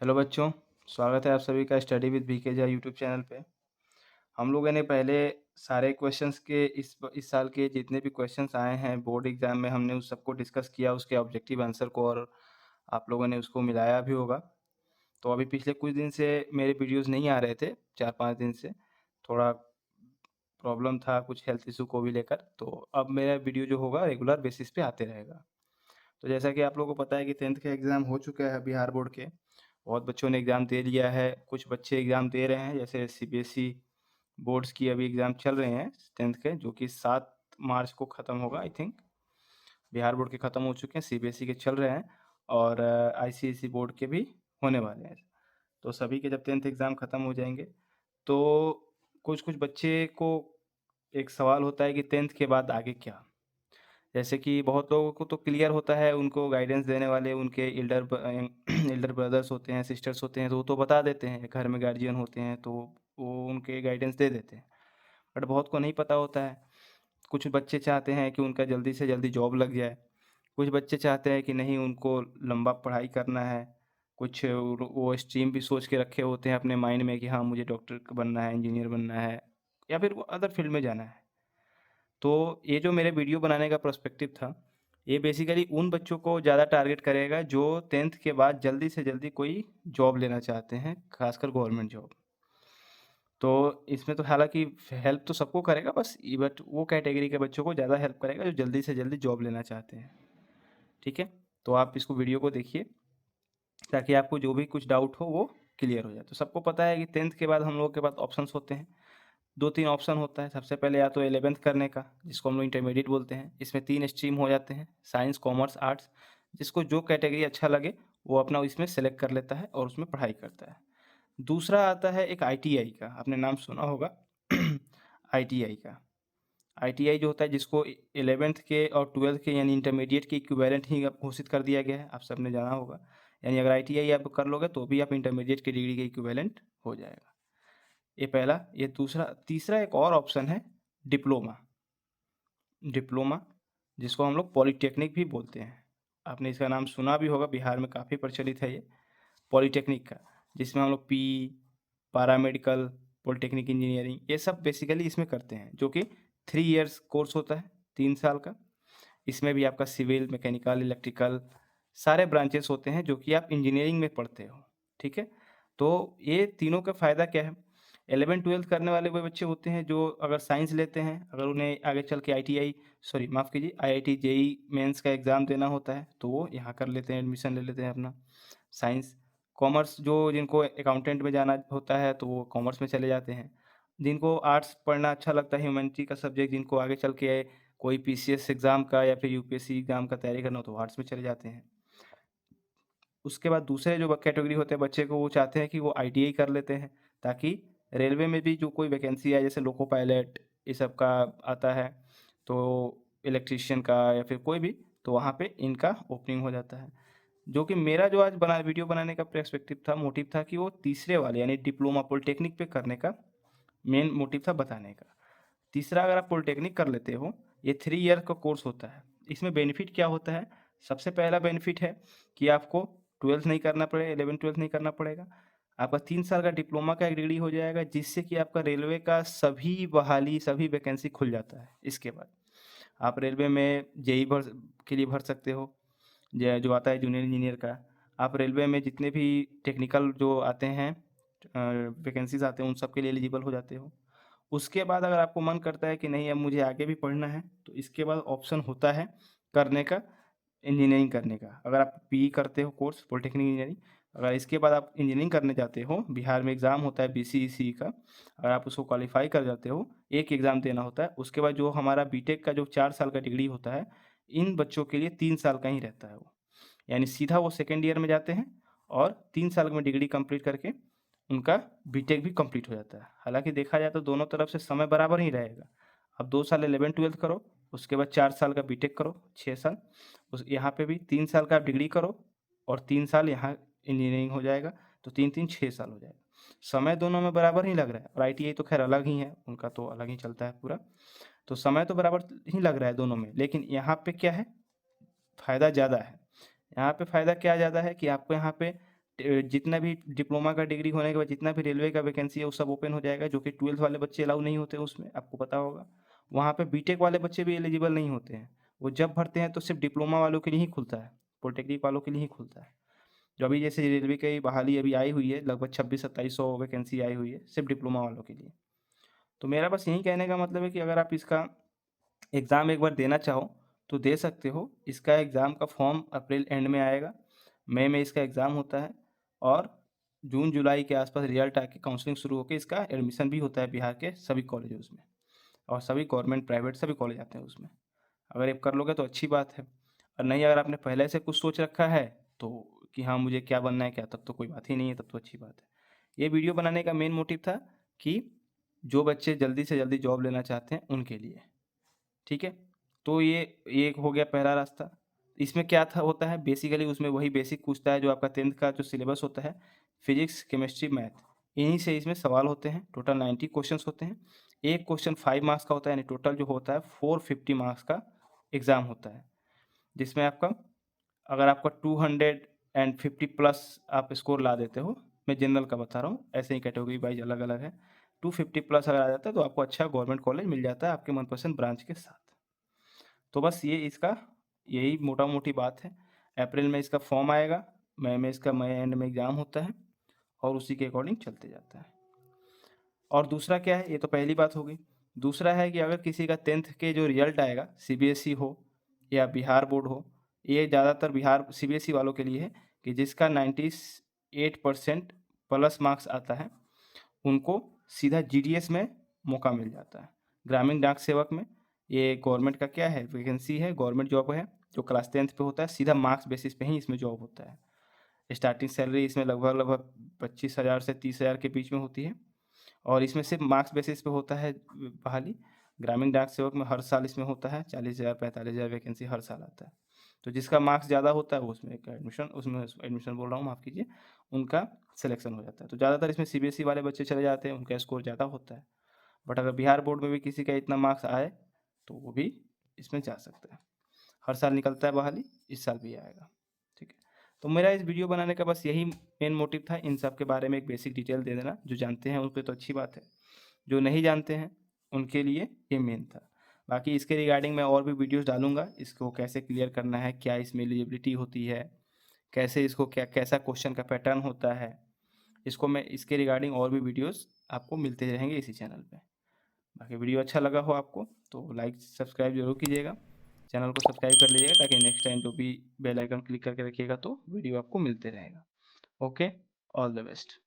Hello बच्चों, स्वागत है आप सभी का स्टडी विद बीकेजा यूट्यूब चैनल पे। हम लोगों ने पहले सारे क्वेश्चंस के इस साल के जितने भी क्वेश्चंस आए हैं बोर्ड एग्ज़ाम में हमने उस सबको डिस्कस किया, उसके ऑब्जेक्टिव आंसर को, और आप लोगों ने उसको मिलाया भी होगा। तो अभी पिछले कुछ दिन से मेरे वीडियोज़ नहीं आ रहे थे, 4-5 दिन से। थोड़ा प्रॉब्लम था कुछ हेल्थ इश्यू को भी लेकर, तो अब मेरा वीडियो जो होगा रेगुलर बेसिस पे आते रहेगा। तो जैसा कि आप लोगों को पता है कि 10th का एग्ज़ाम हो चुका है बिहार बोर्ड के। बहुत बच्चों ने एग्ज़ाम दे लिया है, कुछ बच्चे एग्ज़ाम दे रहे हैं, जैसे सीबीएसई बोर्ड्स की अभी एग्ज़ाम चल रहे हैं 10th के, जो कि 7 मार्च को ख़त्म होगा आई थिंक। बिहार बोर्ड के ख़त्म हो चुके हैं, सीबीएसई के चल रहे हैं और आईसीएसई बोर्ड के भी होने वाले हैं। तो सभी के जब 10th एग्ज़ाम ख़त्म हो जाएँगे, तो कुछ-कुछ बच्चे को एक सवाल होता है कि 10th के बाद आगे क्या? जैसे कि बहुत लोगों को तो क्लियर होता है, उनको गाइडेंस देने वाले उनके एल्डर ब्रदर्स होते हैं, सिस्टर्स होते हैं, तो वो तो बता देते हैं, घर में गार्जियन होते हैं, तो वो उनके गाइडेंस दे देते हैं। बट बहुत को नहीं पता होता है। कुछ बच्चे चाहते हैं कि उनका जल्दी से जल्दी जॉब लग जाए, कुछ बच्चे चाहते हैं कि नहीं उनको लंबा पढ़ाई करना है, कुछ वो स्ट्रीम भी सोच के रखे होते हैं अपने माइंड में कि हाँ, मुझे डॉक्टर बनना है, इंजीनियर बनना है या फिर वो अदर फील्ड में जाना है। तो ये जो मेरे वीडियो बनाने का पर्सपेक्टिव था, ये बेसिकली उन बच्चों को ज़्यादा टारगेट करेगा जो 10th के बाद जल्दी से जल्दी कोई जॉब लेना चाहते हैं, खासकर गवर्नमेंट जॉब। तो इसमें तो हालाँकि हेल्प तो सबको करेगा, बस बट वो कैटेगरी के बच्चों को ज़्यादा हेल्प करेगा जो जल्दी से जल्दी जॉब लेना चाहते हैं। ठीक है? तो आप इसको वीडियो को देखिए, ताकि आपको जो भी कुछ डाउट हो वो क्लियर हो जाए। तो सबको पता है कि 10th के बाद हम लोगों के पास ऑप्शंस होते हैं। 2-3 ऑप्शन होता है। सबसे पहले या तो 11th करने का, जिसको हम लोग इंटरमीडिएट बोलते हैं। इसमें 3 स्ट्रीम हो जाते हैं, साइंस, कॉमर्स, आर्ट्स। जिसको जो कैटेगरी अच्छा लगे, वो अपना इसमें सेलेक्ट कर लेता है और उसमें पढ़ाई करता है। दूसरा आता है एक आईटीआई का, आपने नाम सुना होगा आईटीआई का। आईटीआई जो होता है जिसको 11th के और 12th के यानी इंटरमीडिएट के इक्विवेलेंट ही अब घोषित कर दिया गया है, आप सबने जाना होगा। यानी अगर आईटीआई आप कर लोगे तो भी आप इंटरमीडिएट की डिग्री के इक्विवेलेंट हो जाएगा। ये पहला, ये दूसरा। तीसरा एक और ऑप्शन है डिप्लोमा। डिप्लोमा जिसको हम लोग पॉलिटेक्निक भी बोलते हैं। आपने इसका नाम सुना भी होगा, बिहार में काफ़ी प्रचलित है ये पॉलिटेक्निक का, जिसमें हम लोग पीई, पैरामेडिकल, पॉलिटेक्निक इंजीनियरिंग ये सब बेसिकली इसमें करते हैं, जो कि 3 इयर्स कोर्स होता है, 3 साल का। इसमें भी आपका सिविल, मैकेनिकल, इलेक्ट्रिकल सारे ब्रांचेस होते हैं जो कि आप इंजीनियरिंग में पढ़ते हो। ठीक है? तो ये तीनों का फ़ायदा क्या है? 11th-12th करने वाले वो बच्चे होते हैं जो अगर साइंस लेते हैं, अगर उन्हें आगे चल के आईटीआई सॉरी माफ़ कीजिए आईआईटी, जेईई मेंस का एग्ज़ाम देना होता है, तो वो यहाँ कर लेते हैं, एडमिशन ले लेते हैं अपना साइंस। कॉमर्स जो जिनको अकाउंटेंट में जाना होता है, तो वो कॉमर्स में चले जाते हैं। जिनको आर्ट्स पढ़ना अच्छा लगता है, ह्यूमैनिटी का सब्जेक्ट, जिनको आगे चल के कोई पीसीएस एग्ज़ाम का या फिर यूपीएससी एग्ज़ाम का तैयारी करना हो, तो आर्ट्स में चले जाते हैं। उसके बाद दूसरे जो कैटेगरी होते हैं बच्चे को, वो चाहते हैं कि वो आईटीआई कर लेते हैं, ताकि रेलवे में भी जो कोई वैकेंसी है, जैसे लोको पायलट ये सब का आता है, तो इलेक्ट्रीशियन का या फिर कोई भी, तो वहाँ पे इनका ओपनिंग हो जाता है। जो कि मेरा जो आज वीडियो बनाने का पर्सपेक्टिव था, मोटिव था कि वो तीसरे वाले यानी डिप्लोमा पॉलिटेक्निक पे करने का मेन मोटिव था बताने का। तीसरा, अगर आप पॉलिटेक्निक कर लेते हो, ये 3 ईयर का कोर्स होता है। इसमें बेनिफिट क्या होता है? सबसे पहला बेनिफिट है कि आपको 12th नहीं करना पड़ेगा, 11th-12th नहीं करना पड़ेगा। आपका 3 साल का डिप्लोमा का एक डिग्री हो जाएगा, जिससे कि आपका रेलवे का सभी बहाली, सभी वैकेंसी खुल जाता है इसके बाद। आप रेलवे में जेईई के लिए भर सकते हो, जो आता है जूनियर इंजीनियर का। आप रेलवे में जितने भी टेक्निकल जो आते हैं वैकेंसीज़ आते हैं, उन सब के लिए एलिजिबल हो जाते हो। उसके बाद अगर आपको मन करता है कि नहीं अब मुझे आगे भी पढ़ना है, तो इसके बाद ऑप्शन होता है करने का, इंजीनियरिंग करने का। अगर आप पीई करते हो कोर्स पॉलिटेक्निक इंजीनियरिंग, अगर इसके बाद आप इंजीनियरिंग करने जाते हो, बिहार में एग्ज़ाम होता है बीसीईसी का, अगर आप उसको क्वालीफाई कर जाते हो, एक एग्ज़ाम देना होता है। उसके बाद जो हमारा बीटेक का जो 4 साल का डिग्री होता है, इन बच्चों के लिए 3 साल का ही रहता है वो। यानी सीधा वो सेकंड ईयर में जाते हैं और 3 साल में डिग्री कंप्लीट करके उनका बीटेक भी कंप्लीट हो जाता है। हालाँकि देखा जाए तो दोनों तरफ से समय बराबर ही रहेगा। अब 2 साल 11th-12th करो, उसके बाद 4 साल का बीटेक करो, 6 साल। उस यहाँ पे भी 3 साल का आप डिग्री करो और 3 साल यहाँ इंजीनियरिंग हो जाएगा, तो 3-3 6 साल हो जाएगा। समय दोनों में बराबर ही लग रहा है और आईटीआई तो खैर अलग ही है, उनका तो अलग ही चलता है पूरा। तो समय तो बराबर ही लग रहा है दोनों में, लेकिन यहाँ पे क्या है, फ़ायदा ज़्यादा है। यहाँ पे फ़ायदा क्या ज़्यादा है कि आपको यहाँ पे जितना भी डिप्लोमा का डिग्री होने के बाद जितना भी रेलवे का वैकेंसी है वो सब ओपन हो जाएगा, जो कि 12th वाले बच्चे अलाउ नहीं होते उसमें, आपको पता होगा। वहाँ पे बीटेक वाले बच्चे भी एलिजिबल नहीं होते हैं। वो जब भरते हैं तो सिर्फ डिप्लोमा वालों के लिए ही खुलता है, पॉलिटेक्निक वालों के लिए ही खुलता है। जो अभी जैसे रेलवे की बहाली अभी आई हुई है, लगभग 2600-2700 वैकेंसी आई हुई है सिर्फ डिप्लोमा वालों के लिए। तो मेरा बस यही कहने का मतलब है कि अगर आप इसका एग्ज़ाम एक बार देना चाहो तो दे सकते हो। इसका एग्ज़ाम का फॉर्म अप्रैल एंड में आएगा, मई में इसका एग्ज़ाम होता है और जून जुलाई के आसपास रिजल्ट आके काउंसलिंग शुरू होकर इसका एडमिशन भी होता है बिहार के सभी कॉलेजों में, और सभी गवर्नमेंट प्राइवेट सभी कॉलेज आते हैं उसमें। अगर आप कर लोगे तो अच्छी बात है, और नहीं अगर आपने पहले से कुछ सोच रखा है तो कि हाँ मुझे क्या बनना है क्या, तब तो कोई बात ही नहीं है, तब तो अच्छी बात है। ये वीडियो बनाने का मेन मोटिव था कि जो बच्चे जल्दी से जल्दी जॉब लेना चाहते हैं उनके लिए, ठीक है। तो ये एक हो गया पहला रास्ता। इसमें क्या था होता है बेसिकली, उसमें वही बेसिक पूछता है जो आपका 10th का जो सिलेबस होता है, फिजिक्स केमिस्ट्री मैथ, इन्हीं से इसमें सवाल होते हैं। टोटल 90 क्वेश्चंस होते हैं। एक क्वेश्चन 5 मार्क्स का होता है, यानी टोटल जो होता है 450 मार्क्स का एग्ज़ाम होता है, जिसमें आपका अगर आपका 250 प्लस आप स्कोर ला देते हो, मैं जनरल का बता रहा हूँ, ऐसे ही कैटेगरी वाइज अलग अलग है, 250 प्लस अगर आ जाता है तो आपको अच्छा गवर्नमेंट कॉलेज मिल जाता है आपके मनपसंद ब्रांच के साथ। तो बस ये इसका यही मोटा मोटी बात है। अप्रैल में इसका फॉर्म आएगा, मई में इसका मई एंड में एग्ज़ाम होता है और उसी के अकॉर्डिंग चलते जाता है। और दूसरा क्या है, ये तो पहली बात हो गई। दूसरा है कि अगर किसी का 10th के जो रिजल्ट आएगा, सीबीएसई हो या बिहार बोर्ड हो, ये ज़्यादातर बिहार सीबीएसई वालों के लिए है कि जिसका 98% प्लस मार्क्स आता है उनको सीधा जीडीएस में मौका मिल जाता है। ग्रामीण डाक सेवक में ये गवर्नमेंट का क्या है, वैकेंसी है, गवर्नमेंट जॉब है, जो क्लास 10th पे होता है, सीधा मार्क्स बेसिस पे ही इसमें जॉब होता है। स्टार्टिंग सैलरी इसमें लगभग लगभग 25,000 से 30,000 के बीच में होती है, और इसमें सिर्फ मार्क्स बेसिस पे होता है बहाली। ग्रामीण डाक सेवक में हर साल इसमें होता है 40,000 45,000 वैकेंसी हर साल आता है। तो जिसका मार्क्स ज़्यादा होता है वो उसमें एक एडमिशन बोल रहा हूँ, माफ़ कीजिए, उनका सिलेक्शन हो जाता है। तो ज़्यादातर इसमें सीबीएसई वाले बच्चे चले जाते हैं, उनका स्कोर ज़्यादा होता है। बट अगर बिहार बोर्ड में भी किसी का इतना मार्क्स आए तो वो भी इसमें जा सकता है। हर साल निकलता है बहाली, इस साल भी आएगा, ठीक है। तो मेरा इस वीडियो बनाने का बस यही मेन मोटिव था, इन सब के बारे में एक बेसिक डिटेल दे देना। जो जानते हैं उन पे तो अच्छी बात है, जो नहीं जानते हैं उनके लिए ये मेन था। बाकी इसके रिगार्डिंग मैं और भी वीडियोस डालूंगा, इसको कैसे क्लियर करना है, क्या इसमें एलिजिबिलिटी होती है, कैसे इसको क्या कैसा क्वेश्चन का पैटर्न होता है, इसको मैं इसके रिगार्डिंग और भी वीडियोस आपको मिलते रहेंगे इसी चैनल पे। बाकी वीडियो अच्छा लगा हो आपको तो लाइक सब्सक्राइब जरूर कीजिएगा, चैनल को सब्सक्राइब कर लीजिएगा ताकि नेक्स्ट टाइम जो भी बेल आइकन क्लिक करके रखिएगा तो वीडियो आपको मिलते रहेगा। Okay, all the best.